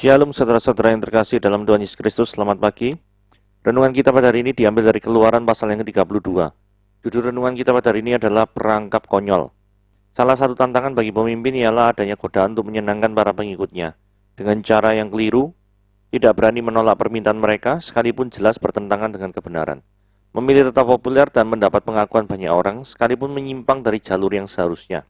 Shalom saudara-saudara yang terkasih dalam Tuhan Yesus Kristus, selamat pagi. Renungan kita pada hari ini diambil dari Keluaran pasal yang ke-32. Judul renungan kita pada hari ini adalah perangkap konyol. Salah satu tantangan bagi pemimpin ialah adanya godaan untuk menyenangkan para pengikutnya. Dengan cara yang keliru, tidak berani menolak permintaan mereka, sekalipun jelas bertentangan dengan kebenaran. Memilih tetap populer dan mendapat pengakuan banyak orang, sekalipun menyimpang dari jalur yang seharusnya.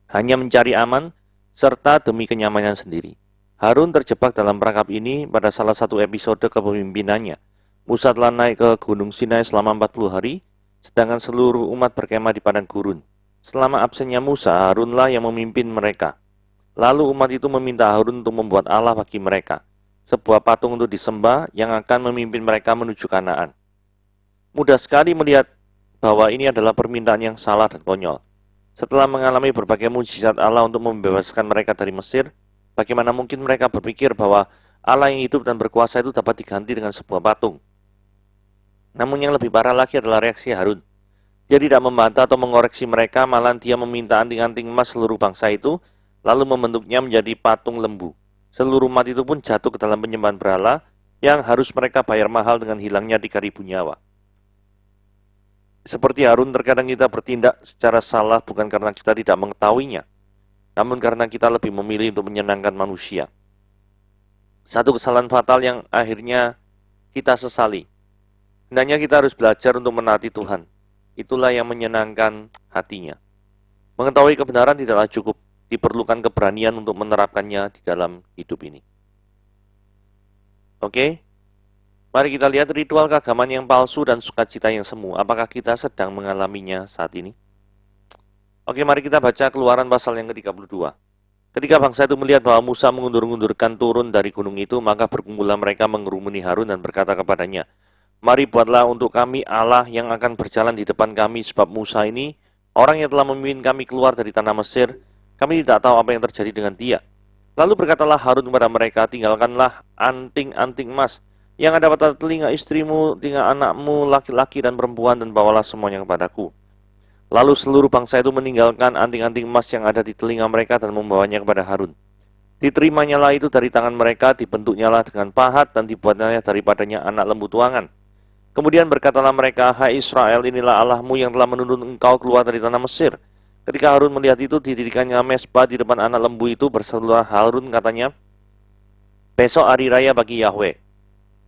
Hanya mencari aman, serta demi kenyamanan sendiri. Harun terjebak dalam perangkap ini pada salah satu episode kepemimpinannya. Musa telah naik ke Gunung Sinai selama 40 hari, sedangkan seluruh umat berkemah di padang gurun. Selama absennya Musa, Harunlah yang memimpin mereka. Lalu umat itu meminta Harun untuk membuat Allah bagi mereka, sebuah patung untuk disembah yang akan memimpin mereka menuju Kanaan. Mudah sekali melihat bahwa ini adalah permintaan yang salah dan konyol. Setelah mengalami berbagai mujizat Allah untuk membebaskan mereka dari Mesir, bagaimana mungkin mereka berpikir bahwa Allah yang hidup dan berkuasa itu dapat diganti dengan sebuah patung? Namun yang lebih parah lagi adalah reaksi Harun. Dia tidak membantah atau mengoreksi mereka, malah dia meminta anting-anting emas seluruh bangsa itu, lalu membentuknya menjadi patung lembu. Seluruh umat itu pun jatuh ke dalam penyembahan berhala, yang harus mereka bayar mahal dengan hilangnya 3.000 nyawa. Seperti Harun, terkadang kita bertindak secara salah bukan karena kita tidak mengetahuinya, namun karena kita lebih memilih untuk menyenangkan manusia. Satu kesalahan fatal yang akhirnya kita sesali. Hendaknya kita harus belajar untuk menaati Tuhan. Itulah yang menyenangkan hatinya. Mengetahui kebenaran tidaklah cukup, diperlukan keberanian untuk menerapkannya di dalam hidup ini. Oke? Mari kita lihat ritual keagamaan yang palsu dan sukacita yang semu. Apakah kita sedang mengalaminya saat ini? Oke, mari kita baca Keluaran pasal yang ke-32. Ketika bangsa itu melihat bahwa Musa mengundur-undurkan turun dari gunung itu, maka berkumpullah mereka mengerumuni Harun dan berkata kepadanya, "Mari buatlah untuk kami Allah yang akan berjalan di depan kami, sebab Musa ini, orang yang telah memimpin kami keluar dari tanah Mesir, kami tidak tahu apa yang terjadi dengan dia." Lalu berkatalah Harun kepada mereka, "Tinggalkanlah anting-anting emas yang ada pada telinga istrimu, telinga anakmu, laki-laki dan perempuan, dan bawalah semuanya kepadaku." Lalu seluruh bangsa itu meninggalkan anting-anting emas yang ada di telinga mereka dan membawanya kepada Harun. Diterimanya lah itu dari tangan mereka, dibentuknya lah dengan pahat, dan dibuatnya daripadanya anak lembu tuangan. Kemudian berkatalah mereka, "Hai Israel, inilah Allahmu yang telah menuntun engkau keluar dari tanah Mesir." Ketika Harun melihat itu, didirikannya mezbah di depan anak lembu itu. Berserulah Harun, katanya, "Besok hari raya bagi Yahweh."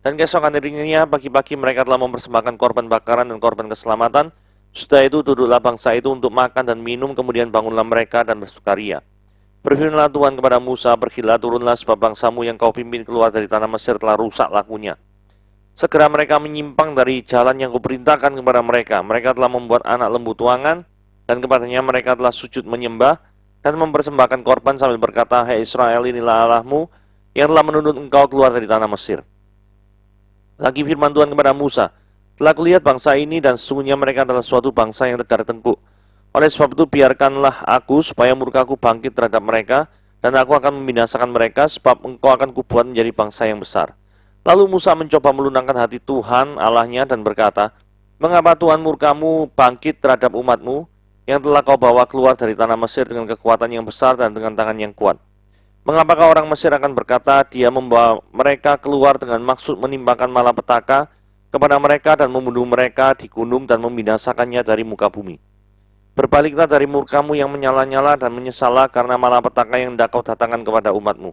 Dan keesokan harinya pagi-pagi mereka telah mempersembahkan korban bakaran dan korban keselamatan. Setelah itu duduklah bangsa itu untuk makan dan minum, kemudian bangunlah mereka dan bersukaria. Berfirmanlah Tuhan kepada Musa, "Pergilah, turunlah, sebab bangsamu yang kau pimpin keluar dari tanah Mesir telah rusak lakunya." Segera mereka menyimpang dari jalan yang kuperintahkan kepada mereka. Mereka telah membuat anak lembu tuangan, dan kepadanya mereka telah sujud menyembah dan mempersembahkan korban sambil berkata, "Hai Israel, inilah Allahmu yang telah menuntun engkau keluar dari tanah Mesir." Lagi firman Tuhan kepada Musa, "Telah kulihat bangsa ini, dan sesungguhnya mereka adalah suatu bangsa yang tegar tengkuk. Oleh sebab itu biarkanlah aku supaya murkaku bangkit terhadap mereka, dan aku akan membinasakan mereka, sebab engkau akan kubuat menjadi bangsa yang besar." Lalu Musa mencoba melunakkan hati Tuhan Allahnya dan berkata, "Mengapa Tuhan murkamu bangkit terhadap umatmu, yang telah kau bawa keluar dari tanah Mesir dengan kekuatan yang besar dan dengan tangan yang kuat? Mengapakah orang Mesir akan berkata, dia membawa mereka keluar dengan maksud menimpakan malapetaka kepada mereka dan membunuh mereka di gunung dan membinasakannya dari muka bumi? Berbaliklah dari murkamu yang menyala-nyala dan menyesalah karena malapetaka yang hendak kau datangkan kepada umatmu.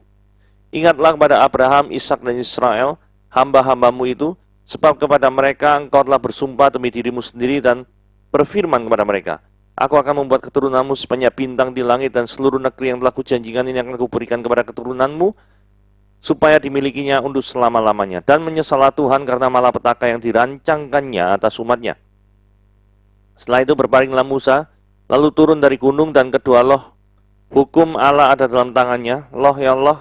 Ingatlah kepada Abraham, Ishak dan Israel, hamba-hambamu itu, sebab kepada mereka engkau telah bersumpah demi dirimu sendiri dan berfirman kepada mereka, 'Aku akan membuat keturunanmu sebanyak bintang di langit, dan seluruh negeri yang telah kujanjikan ini akan kuberikan kepada keturunanmu, supaya dimilikinya untuk selama-lamanya.' Dan menyesalah Tuhan karena malapetaka yang dirancangkannya atas umatnya. Setelah itu berpalinglah Musa, lalu turun dari gunung, dan kedua loh hukum Allah ada dalam tangannya. Loh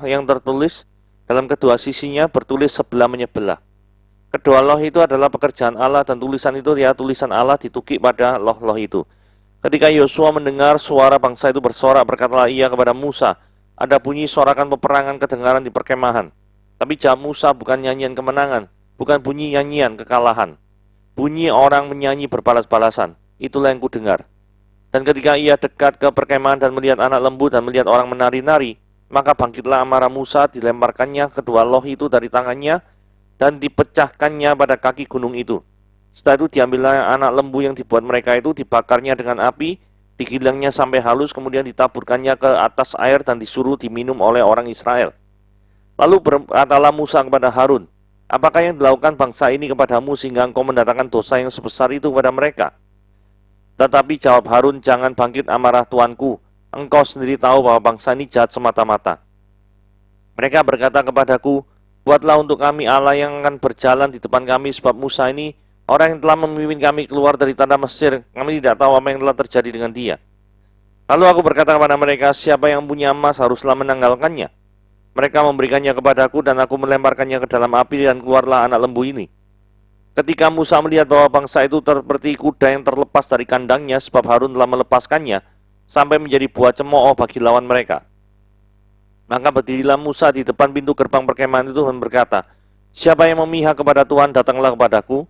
yang tertulis dalam kedua sisinya bertulis sebelah menyebelah. Kedua loh itu adalah pekerjaan Allah, dan tulisan itu ya tulisan Allah ditukik pada loh-loh itu. Ketika Yosua mendengar suara bangsa itu bersorak, berkatalah ia kepada Musa, "Ada bunyi sorakan peperangan kedengaran di perkemahan." Tapi jawab Musa, "Bukan nyanyian kemenangan, bukan bunyi nyanyian kekalahan. Bunyi orang menyanyi berbalas-balasan, itulah yang kudengar." Dan ketika ia dekat ke perkemahan dan melihat anak lembu dan melihat orang menari-nari, Maka bangkitlah amarah Musa, dilemparkannya kedua loh itu dari tangannya, dan dipecahkannya pada kaki gunung itu. Setelah itu diambillah anak lembu yang dibuat mereka itu, dibakarnya dengan api, digilangnya sampai halus, kemudian ditaburkannya ke atas air dan disuruh diminum oleh orang Israel. Lalu berkatalah Musa kepada Harun, apakah yang dilakukan bangsa ini kepadamu sehingga engkau mendatangkan dosa yang sebesar itu kepada mereka? Tetapi jawab Harun, jangan bangkit amarah tuanku. Engkau sendiri tahu bahwa bangsa ini jahat semata-mata. Mereka berkata kepadaku, buatlah untuk kami Allah yang akan berjalan di depan kami, sebab Musa ini orang yang telah memimpin kami keluar dari tanah Mesir. Kami tidak tahu apa yang telah terjadi dengan dia. Lalu aku berkata kepada mereka, siapa yang punya emas haruslah menanggalkannya. Mereka memberikannya kepadaku dan aku melemparkannya ke dalam api dan keluarlah anak lembu ini. Ketika Musa melihat bahwa bangsa itu seperti kuda yang terlepas dari kandangnya, sebab Harun telah melepaskannya, sampai menjadi buah cemooh bagi lawan mereka. Maka berdirilah Musa di depan pintu gerbang perkemahan itu dan berkata, siapa yang memihak kepada Tuhan, datanglah kepadaku.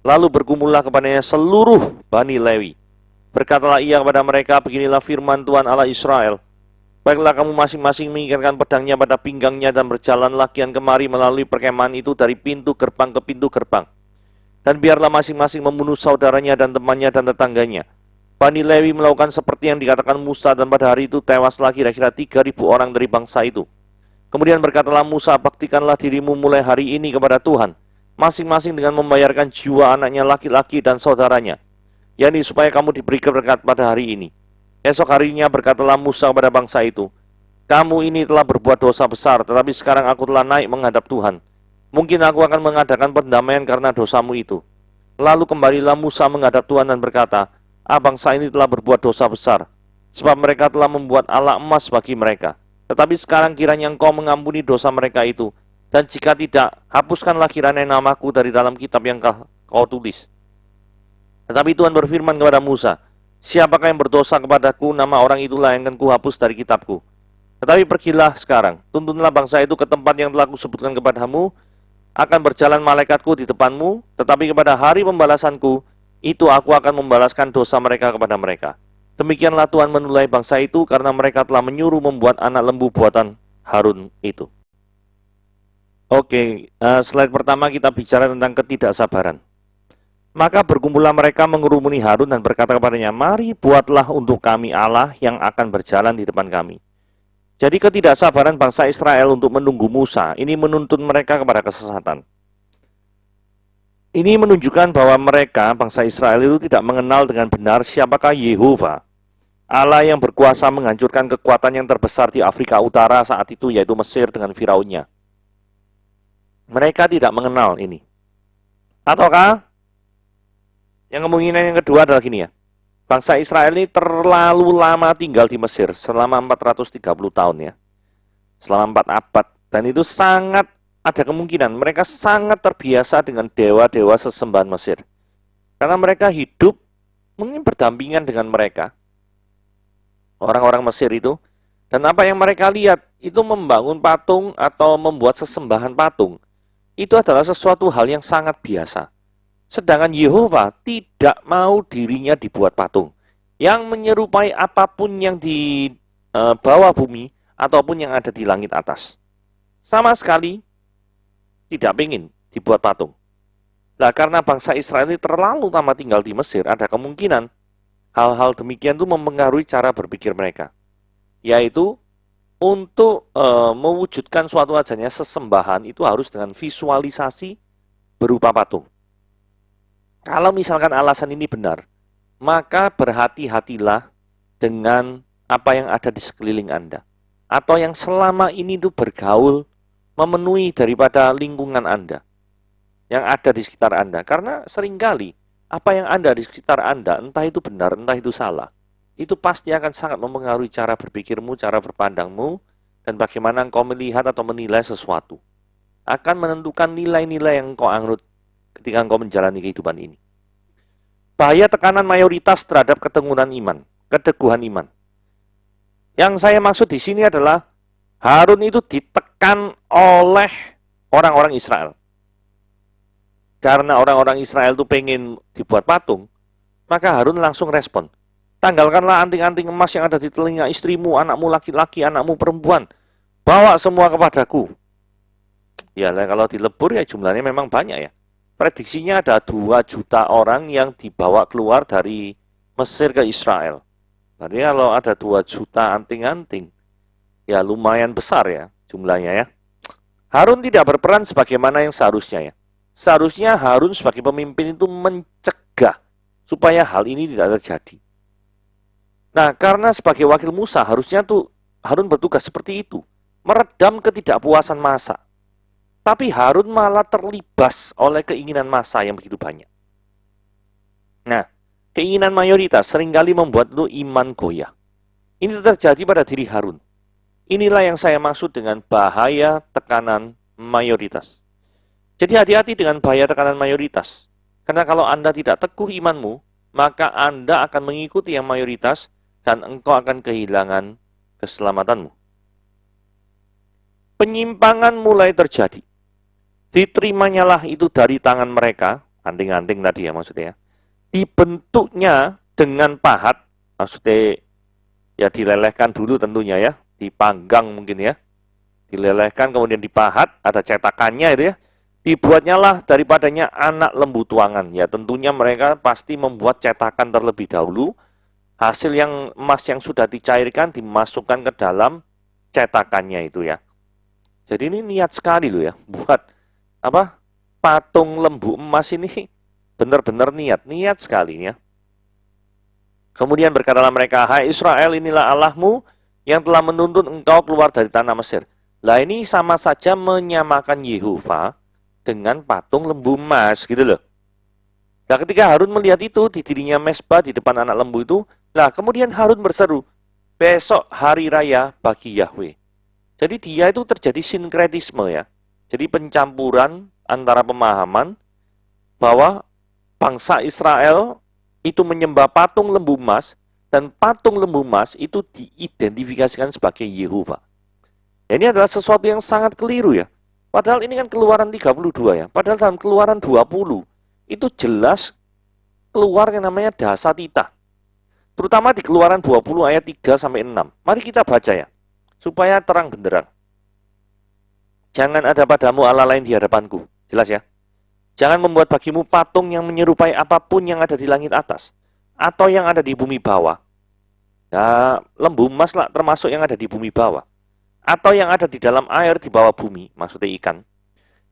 Lalu berkumpullah kepadanya seluruh Bani Lewi. Berkatalah ia kepada mereka, beginilah firman Tuhan Allah Israel. Baiklah kamu masing-masing mengikatkan pedangnya pada pinggangnya dan berjalanlah kian kemari melalui perkemahan itu dari pintu gerbang ke pintu gerbang. Dan biarlah masing-masing membunuh saudaranya dan temannya dan tetangganya. Bani Lewi melakukan seperti yang dikatakan Musa dan pada hari itu tewaslah kira-kira 3.000 orang dari bangsa itu. Kemudian berkatalah Musa, baktikanlah dirimu mulai hari ini kepada Tuhan, masing-masing dengan membayarkan jiwa anaknya laki-laki dan saudaranya, yakni supaya kamu diberi berkat pada hari ini. Esok harinya berkatalah Musa kepada bangsa itu, kamu ini telah berbuat dosa besar, tetapi sekarang aku telah naik menghadap Tuhan. Mungkin aku akan mengadakan pendamaian karena dosamu itu. Lalu kembalilah Musa menghadap Tuhan dan berkata, bangsa ini telah berbuat dosa besar, sebab mereka telah membuat ala emas bagi mereka. Tetapi sekarang kiranya engkau mengampuni dosa mereka itu, dan jika tidak, hapuskanlah kiranya namaku dari dalam kitab yang kau tulis. Tetapi Tuhan berfirman kepada Musa, siapakah yang berdosa kepadaku, nama orang itulah yang akan kuhapus dari kitabku. Tetapi pergilah sekarang, tuntunlah bangsa itu ke tempat yang telah kusebutkan kepadamu, akan berjalan malaikatku di depanmu, tetapi kepada hari pembalasanku, itu aku akan membalaskan dosa mereka kepada mereka. Demikianlah Tuhan menulai bangsa itu, karena mereka telah menyuruh membuat anak lembu buatan Harun itu. Oke, slide pertama kita bicara tentang ketidaksabaran. Maka berkumpullah mereka mengerumuni Harun dan berkata kepadanya, mari buatlah untuk kami Allah yang akan berjalan di depan kami. Jadi ketidaksabaran bangsa Israel untuk menunggu Musa, ini menuntun mereka kepada kesesatan. Ini menunjukkan bahwa mereka, bangsa Israel itu tidak mengenal dengan benar siapakah Yehova, Allah yang berkuasa menghancurkan kekuatan yang terbesar di Afrika Utara saat itu, yaitu Mesir dengan Firaunnya. Mereka tidak mengenal ini. Ataukah yang kemungkinan yang kedua adalah gini ya, bangsa Israel ini terlalu lama tinggal di Mesir, selama 430 tahun ya, selama 4 abad, dan itu sangat ada kemungkinan mereka sangat terbiasa dengan dewa-dewa sesembahan Mesir, karena mereka hidup mungkin berdampingan dengan mereka, orang-orang Mesir itu, dan apa yang mereka lihat itu membangun patung atau membuat sesembahan patung, itu adalah sesuatu hal yang sangat biasa. Sedangkan Yehova tidak mau dirinya dibuat patung yang menyerupai apapun yang di bawah bumi ataupun yang ada di langit atas. Sama sekali tidak ingin dibuat patung. Nah, karena bangsa Israel ini terlalu lama tinggal di Mesir, ada kemungkinan hal-hal demikian itu mempengaruhi cara berpikir mereka. Yaitu untuk mewujudkan suatu wajahnya sesembahan itu harus dengan visualisasi berupa patung. Kalau misalkan alasan ini benar, maka berhati-hatilah dengan apa yang ada di sekeliling Anda. Atau yang selama ini itu bergaul, memenuhi daripada lingkungan Anda. Yang ada di sekitar Anda. Karena seringkali, apa yang ada di sekitar Anda, entah itu benar, entah itu salah, itu pasti akan sangat mempengaruhi cara berpikirmu, cara berpandangmu, dan bagaimana engkau melihat atau menilai sesuatu. Akan menentukan nilai-nilai yang engkau anut ketika engkau menjalani kehidupan ini. Bahaya tekanan mayoritas terhadap keteguhan iman, keteguhan iman. Yang saya maksud di sini adalah Harun itu ditekan oleh orang-orang Israel. Karena orang-orang Israel itu pengen dibuat patung, maka Harun langsung respon. Tanggalkanlah anting-anting emas yang ada di telinga istrimu, anakmu laki-laki, anakmu perempuan. bawa semua kepadaku. Ya, kalau dilebur ya jumlahnya memang banyak ya. Prediksinya ada 2 juta orang yang dibawa keluar dari Mesir ke Israel. Berarti kalau ada 2 juta anting-anting, ya lumayan besar ya jumlahnya ya. Harun tidak berperan sebagaimana yang seharusnya ya. Seharusnya Harun sebagai pemimpin itu mencegah supaya hal ini tidak terjadi. Nah, karena sebagai wakil Musa harusnya tuh Harun bertugas seperti itu, meredam ketidakpuasan massa. Tapi Harun malah terlibas oleh keinginan massa yang begitu banyak. Nah, keinginan mayoritas seringkali membuat lu iman goyah. Ini terjadi pada diri Harun. Inilah yang saya maksud dengan bahaya tekanan mayoritas. Jadi hati-hati dengan bahaya tekanan mayoritas. Karena kalau Anda tidak teguh imanmu, maka Anda akan mengikuti yang mayoritas dan engkau akan kehilangan keselamatanmu. Penyimpangan mulai terjadi. Diterimanya itu dari tangan mereka, anting-anting tadi ya maksudnya, dibentuknya dengan pahat, maksudnya ya dilelehkan dulu tentunya ya, dipanggang mungkin ya, dilelehkan kemudian dipahat, ada cetakannya itu ya, dibuatnya lah daripadanya anak lembu tuangan, ya tentunya mereka pasti membuat cetakan terlebih dahulu, hasil yang emas yang sudah dicairkan dimasukkan ke dalam cetakannya itu ya. Jadi ini niat sekali loh ya, buat apa patung lembu emas ini benar-benar niat sekali ya. Kemudian berkatalah mereka, hai Israel, inilah Allahmu yang telah menuntun engkau keluar dari tanah Mesir. Lah ini sama saja menyamakan Yehova dengan patung lembu emas gitu loh. Nah ketika Harun melihat itu di dirinya mesbah di depan anak lembu itu, lah kemudian Harun berseru, besok hari raya bagi Yahweh. Jadi dia itu terjadi sinkretisme ya. Jadi pencampuran antara pemahaman bahwa bangsa Israel itu menyembah patung lembu emas dan patung lembu emas itu diidentifikasikan sebagai Yehova. Ya, ini adalah sesuatu yang sangat keliru ya. Padahal ini kan Keluaran 32 ya. Padahal dalam Keluaran 20 itu jelas keluar yang namanya dasatita. Terutama di Keluaran 20 ayat 3 sampai 6. Mari kita baca ya supaya terang benderang. Jangan ada padamu Allah lain di hadapanku. Jelas ya. Jangan membuat bagimu patung yang menyerupai apapun yang ada di langit atas. Atau yang ada di bumi bawah. Nah, lembu emas lah termasuk yang ada di bumi bawah. Atau yang ada di dalam air di bawah bumi. Maksudnya ikan.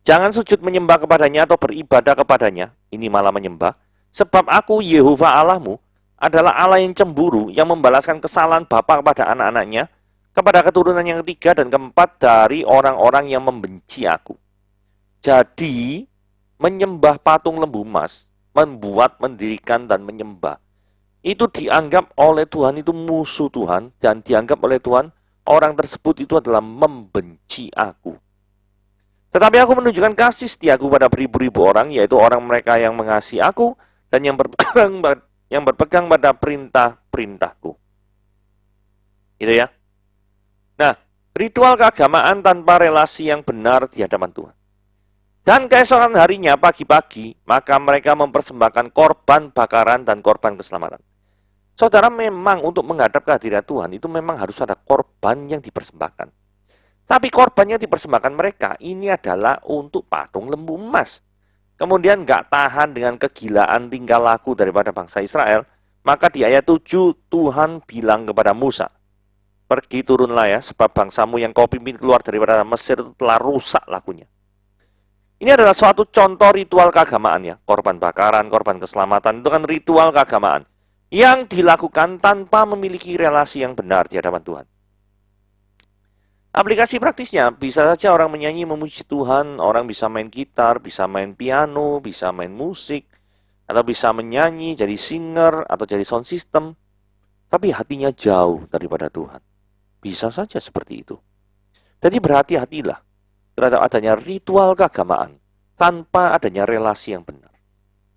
Jangan sujud menyembah kepadanya atau beribadah kepadanya. Ini malah menyembah. Sebab aku Yehova Allahmu adalah Allah yang cemburu. Yang membalaskan kesalahan bapa kepada anak-anaknya. Kepada keturunan yang ketiga dan keempat dari orang-orang yang membenci aku. Jadi, menyembah patung lembu emas, membuat, mendirikan, dan menyembah, itu dianggap oleh Tuhan itu musuh Tuhan, dan dianggap oleh Tuhan, orang tersebut itu adalah membenci aku. Tetapi aku menunjukkan kasih setiaku pada beribu-ribu orang, yaitu orang mereka yang mengasihi aku, dan yang berpegang pada perintah-perintahku. Gitu ya. Nah, ritual keagamaan tanpa relasi yang benar di hadapan Tuhan. Dan keesokan harinya pagi-pagi, maka mereka mempersembahkan korban bakaran dan korban keselamatan. Saudara, memang untuk menghadap kehadirat Tuhan itu memang harus ada korban yang dipersembahkan. Tapi korban yang dipersembahkan mereka ini adalah untuk patung lembu emas. Kemudian nggak tahan dengan kegilaan tingkah laku daripada bangsa Israel, maka di ayat 7 Tuhan bilang kepada Musa, pergi turunlah ya, sebab bangsamu yang kau pimpin keluar daripada Mesir itu telah rusak lakunya. Ini adalah suatu contoh ritual keagamaan ya. Korban bakaran, korban keselamatan, itu kan ritual keagamaan. Yang dilakukan tanpa memiliki relasi yang benar di hadapan Tuhan. Aplikasi praktisnya, bisa saja orang menyanyi memuji Tuhan, orang bisa main gitar, bisa main piano, bisa main musik, atau bisa menyanyi, jadi singer, atau jadi sound system. Tapi hatinya jauh daripada Tuhan. Bisa saja seperti itu. Jadi berhati-hatilah terhadap adanya ritual keagamaan tanpa adanya relasi yang benar.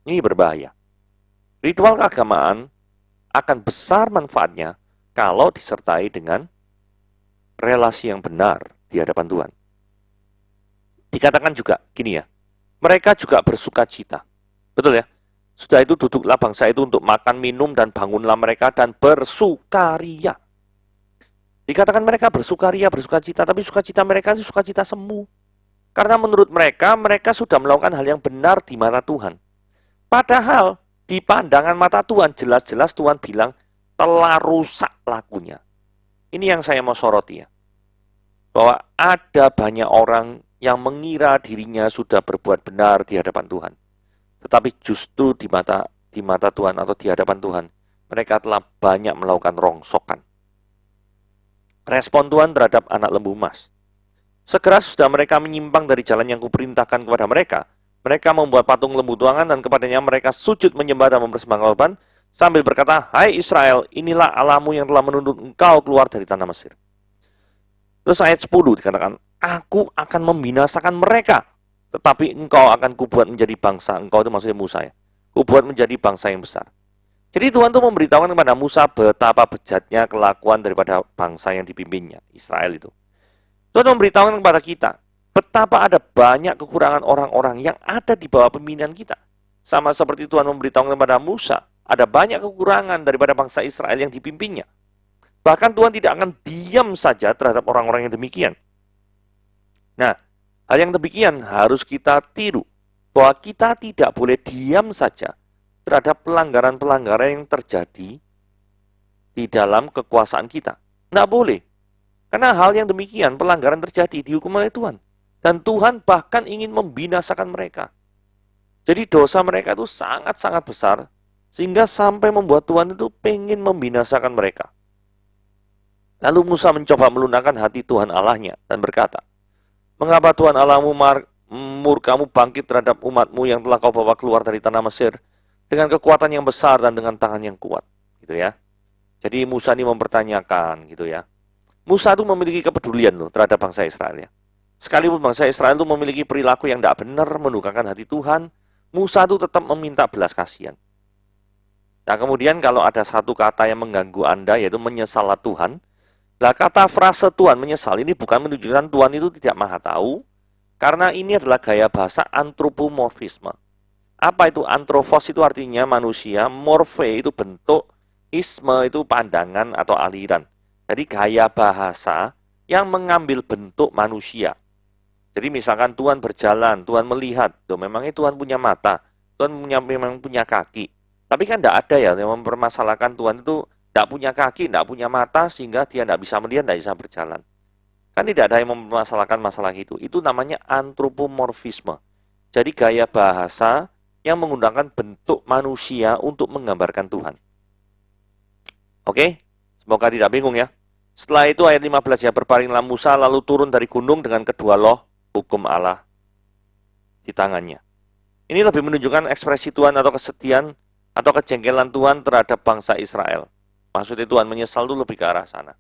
Ini berbahaya. Ritual keagamaan akan besar manfaatnya kalau disertai dengan relasi yang benar di hadapan Tuhan. Dikatakan juga gini ya, mereka juga bersuka cita. Betul ya? Sudah itu duduklah bangsa itu untuk makan, minum, dan bangunlah mereka dan bersukaria. Dikatakan mereka bersukaria, bersukacita, tapi sukacita mereka itu sukacita semu. Karena menurut mereka, mereka sudah melakukan hal yang benar di mata Tuhan. Padahal di pandangan mata Tuhan, jelas-jelas Tuhan bilang telah rusak lakunya. Ini yang saya mau soroti ya. Bahwa ada banyak orang yang mengira dirinya sudah berbuat benar di hadapan Tuhan. Tetapi justru di mata Tuhan atau di hadapan Tuhan, mereka telah banyak melakukan rongsokan. Respon Tuhan terhadap anak lembu emas. Segera sudah mereka menyimpang dari jalan yang kuperintahkan kepada mereka. Mereka membuat patung lembu tuangan dan kepadanya mereka sujud menyembah dan mempersembahkan korban sambil berkata, "Hai Israel, inilah Allahmu yang telah menuntut engkau keluar dari tanah Mesir." Terus ayat 10 dikatakan, "Aku akan membinasakan mereka, tetapi engkau akan kubuat menjadi bangsa." Engkau itu maksudnya Musa ya. Kubuat menjadi bangsa yang besar. Jadi Tuhan itu memberitahukan kepada Musa betapa bejatnya kelakuan daripada bangsa yang dipimpinnya, Israel itu. Tuhan memberitahukan kepada kita betapa ada banyak kekurangan orang-orang yang ada di bawah pimpinan kita. Sama seperti Tuhan memberitahukan kepada Musa, ada banyak kekurangan daripada bangsa Israel yang dipimpinnya. Bahkan Tuhan tidak akan diam saja terhadap orang-orang yang demikian. Nah, hal yang demikian harus kita tiru. Bahwa kita tidak boleh diam saja terhadap pelanggaran-pelanggaran yang terjadi di dalam kekuasaan kita. Tidak boleh. Karena hal yang demikian, pelanggaran terjadi, dihukum oleh Tuhan. Dan Tuhan bahkan ingin membinasakan mereka. Jadi dosa mereka itu sangat-sangat besar, sehingga sampai membuat Tuhan itu pengen membinasakan mereka. Lalu Musa mencoba melunakkan hati Tuhan Allahnya dan berkata, "Mengapa Tuhan Allahmu murkamu bangkit terhadap umatmu yang telah kau bawa keluar dari tanah Mesir dengan kekuatan yang besar dan dengan tangan yang kuat?" Gitu ya. Jadi Musa ini mempertanyakan gitu ya. Musa itu memiliki kepedulian loh terhadap bangsa Israel ya. Sekalipun bangsa Israel itu memiliki perilaku yang tidak benar, mendukakan hati Tuhan, Musa itu tetap meminta belas kasihan. Nah kemudian kalau ada satu kata yang mengganggu Anda, yaitu menyesallah Tuhan. Nah kata frase Tuhan menyesal ini bukan menunjukkan Tuhan itu tidak maha tahu, karena ini adalah gaya bahasa antropomorfisme. Apa itu antropos? Itu artinya manusia, morfe itu bentuk, isme itu pandangan atau aliran. Jadi gaya bahasa yang mengambil bentuk manusia. Jadi misalkan Tuhan berjalan, Tuhan melihat, tuh memangnya Tuhan punya mata, Tuhan memang punya kaki. Tapi kan tidak ada ya yang mempermasalahkan Tuhan itu tidak punya kaki, tidak punya mata, sehingga dia tidak bisa melihat, tidak bisa berjalan. Kan tidak ada yang mempermasalahkan masalah itu. Itu namanya antropomorfisme. Jadi gaya bahasa yang menggunakan bentuk manusia untuk menggambarkan Tuhan. Oke? Semoga tidak bingung ya. Setelah itu ayat 15 ya, berpalinglah Musa lalu turun dari gunung dengan kedua loh hukum Allah di tangannya. Ini lebih menunjukkan ekspresi Tuhan atau kesedihan atau kejengkelan Tuhan terhadap bangsa Israel. Maksudnya Tuhan menyesal itu lebih ke arah sana.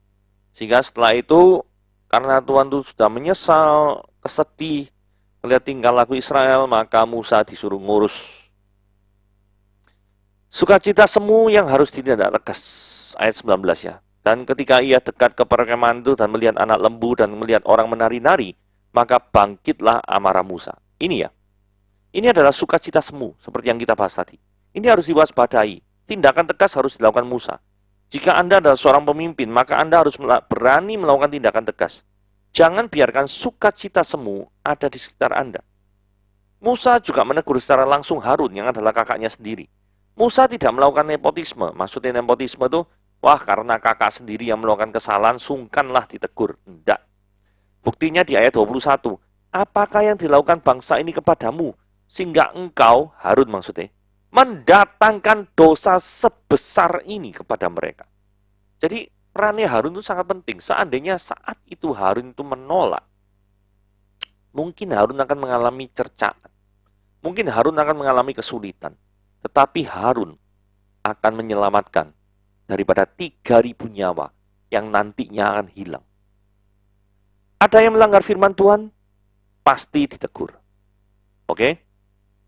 Sehingga setelah itu, karena Tuhan itu sudah menyesal, kesedih, melihat tingkah laku Israel, maka Musa disuruh ngurus. Sukacita semu yang harus ditindak tegas. Ayat 19 ya. Dan ketika ia dekat ke perkemahan itu dan melihat anak lembu dan melihat orang menari-nari, maka bangkitlah amarah Musa. Ini ya. Ini adalah sukacita semu, seperti yang kita bahas tadi. Ini harus diwaspadai. Tindakan tegas harus dilakukan Musa. Jika Anda adalah seorang pemimpin, maka Anda harus berani melakukan tindakan tegas. Jangan biarkan sukacita semu ada di sekitar Anda. Musa juga menegur secara langsung Harun yang adalah kakaknya sendiri. Musa tidak melakukan nepotisme. Maksudnya nepotisme itu, wah karena kakak sendiri yang melakukan kesalahan, sungkanlah ditegur. Tidak. Buktinya di ayat 21. Apakah yang dilakukan bangsa ini kepadamu? Sehingga engkau, Harun maksudnya, mendatangkan dosa sebesar ini kepada mereka. Jadi perannya Harun itu sangat penting. Seandainya saat itu Harun itu menolak, mungkin Harun akan mengalami cercaan. Mungkin Harun akan mengalami kesulitan. Tetapi Harun akan menyelamatkan daripada 3.000 nyawa yang nantinya akan hilang. Ada yang melanggar firman Tuhan, pasti ditegur. Oke?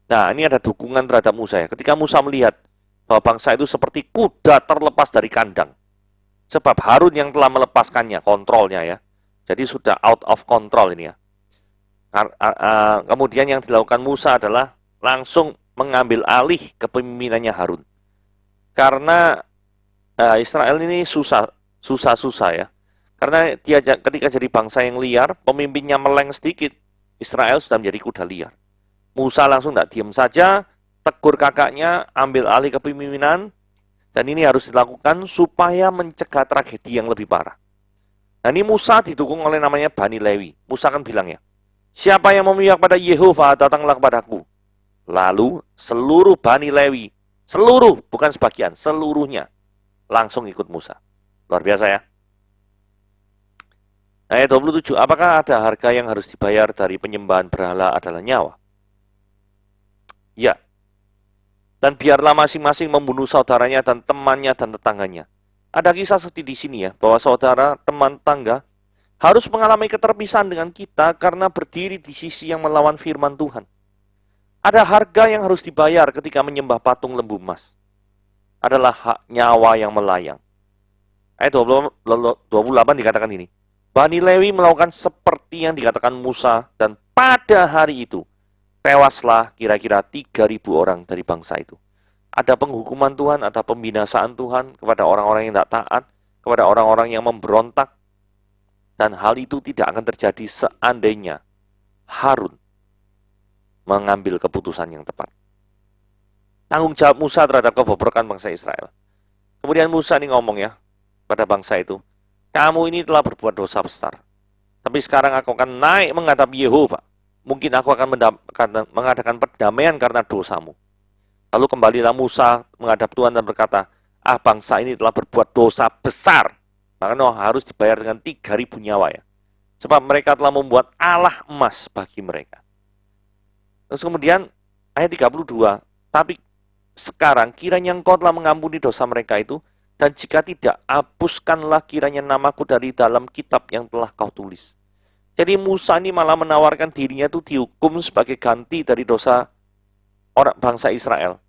Nah, ini ada dukungan terhadap Musa ya. Ketika Musa melihat bahwa bangsa itu seperti kuda terlepas dari kandang. Sebab Harun yang telah melepaskannya, kontrolnya ya. Jadi sudah out of control ini ya. Kemudian yang dilakukan Musa adalah langsung mengambil alih kepemimpinannya Harun. Karena Israel ini susah ya. Karena dia ketika jadi bangsa yang liar, pemimpinnya meleng sedikit, Israel sudah menjadi kuda liar. Musa langsung tidak diam saja, tegur kakaknya, ambil alih kepemimpinan, dan ini harus dilakukan supaya mencegah tragedi yang lebih parah. Nah ini Musa didukung oleh namanya Bani Lewi. Musa kan bilang ya, siapa yang memihak pada Yehova, datanglah kepadaku. Lalu seluruh Bani Lewi, seluruh, bukan sebagian, seluruhnya, langsung ikut Musa. Luar biasa ya. Ayat 27, apakah ada harga yang harus dibayar dari penyembahan berhala adalah nyawa? Ya. Dan biarlah masing-masing membunuh saudaranya dan temannya dan tetangganya. Ada kisah sedih di sini ya, bahwa saudara, teman, tetangga harus mengalami keterpisahan dengan kita karena berdiri di sisi yang melawan firman Tuhan. Ada harga yang harus dibayar ketika menyembah patung lembu emas. Adalah hak nyawa yang melayang. Ayat 28 dikatakan ini. Bani Lewi melakukan seperti yang dikatakan Musa, dan pada hari itu tewaslah kira-kira 3.000 orang dari bangsa itu. Ada penghukuman Tuhan, ada pembinasaan Tuhan kepada orang-orang yang tidak taat, kepada orang-orang yang memberontak. Dan hal itu tidak akan terjadi seandainya Harun mengambil keputusan yang tepat. Tanggung jawab Musa terhadap kebobrokan bangsa Israel. Kemudian Musa ini ngomong ya pada bangsa itu, kamu ini telah berbuat dosa besar. Tapi sekarang aku akan naik menghadap Yehova. Mungkin aku akan mengadakan perdamaian karena dosamu. Lalu kembalilah Musa menghadap Tuhan dan berkata, bangsa ini telah berbuat dosa besar. Makanya harus dibayar dengan 3.000 nyawa ya. Sebab mereka telah membuat Allah emas bagi mereka. Terus kemudian ayat 32, tapi sekarang kiranya engkau telah mengampuni dosa mereka itu, dan jika tidak, hapuskanlah kiranya namaku dari dalam kitab yang telah kau tulis. Jadi Musa ini malah menawarkan dirinya itu dihukum sebagai ganti dari dosa orang bangsa Israel.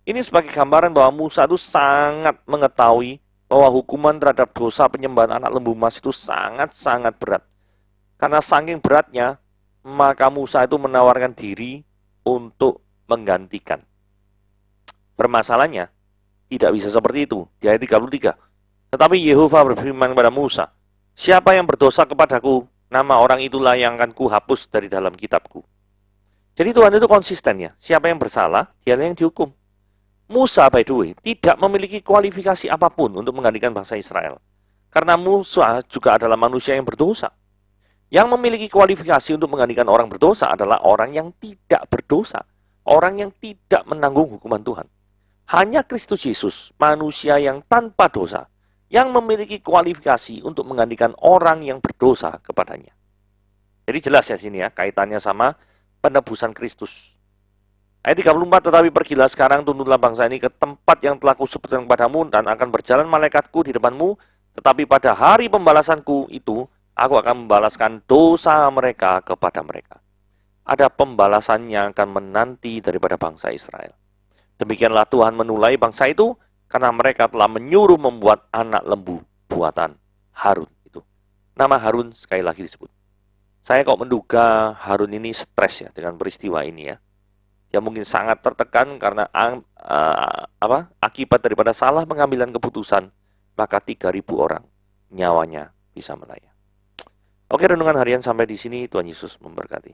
Ini sebagai gambaran bahwa Musa itu sangat mengetahui bahwa hukuman terhadap dosa penyembahan anak lembu emas itu sangat-sangat berat. Karena saking beratnya, maka Musa itu menawarkan diri untuk menggantikan. Permasalahannya, tidak bisa seperti itu. Di ayat 33. Tetapi Yehova berfirman kepada Musa, siapa yang berdosa kepadaku, nama orang itulah yang akan kuhapus dari dalam kitabku. Jadi Tuhan itu konsisten ya. Siapa yang bersalah, dialah yang dihukum. Musa, by the way, tidak memiliki kualifikasi apapun untuk menggantikan bangsa Israel. Karena Musa juga adalah manusia yang berdosa. Yang memiliki kualifikasi untuk menggantikan orang berdosa adalah orang yang tidak berdosa. Orang yang tidak menanggung hukuman Tuhan. Hanya Kristus Yesus, manusia yang tanpa dosa, yang memiliki kualifikasi untuk menggantikan orang yang berdosa kepadanya. Jadi jelas ya sini ya, kaitannya sama penebusan Kristus. Ayat 34, tetapi pergilah sekarang, tuntunlah bangsa ini ke tempat yang telah kusebutkan kepadamu, dan akan berjalan malaikatku di depanmu, tetapi pada hari pembalasanku itu, aku akan membalaskan dosa mereka kepada mereka. Ada pembalasan yang akan menanti daripada bangsa Israel. Demikianlah Tuhan menulai bangsa itu, karena mereka telah menyuruh membuat anak lembu buatan Harun. Itu nama Harun sekali lagi disebut. Saya kok menduga Harun ini stres ya dengan peristiwa ini ya. Dia mungkin sangat tertekan karena akibat daripada salah pengambilan keputusan, maka 3.000 orang nyawanya bisa melayang. Oke, renungan harian sampai di sini. Tuhan Yesus memberkati.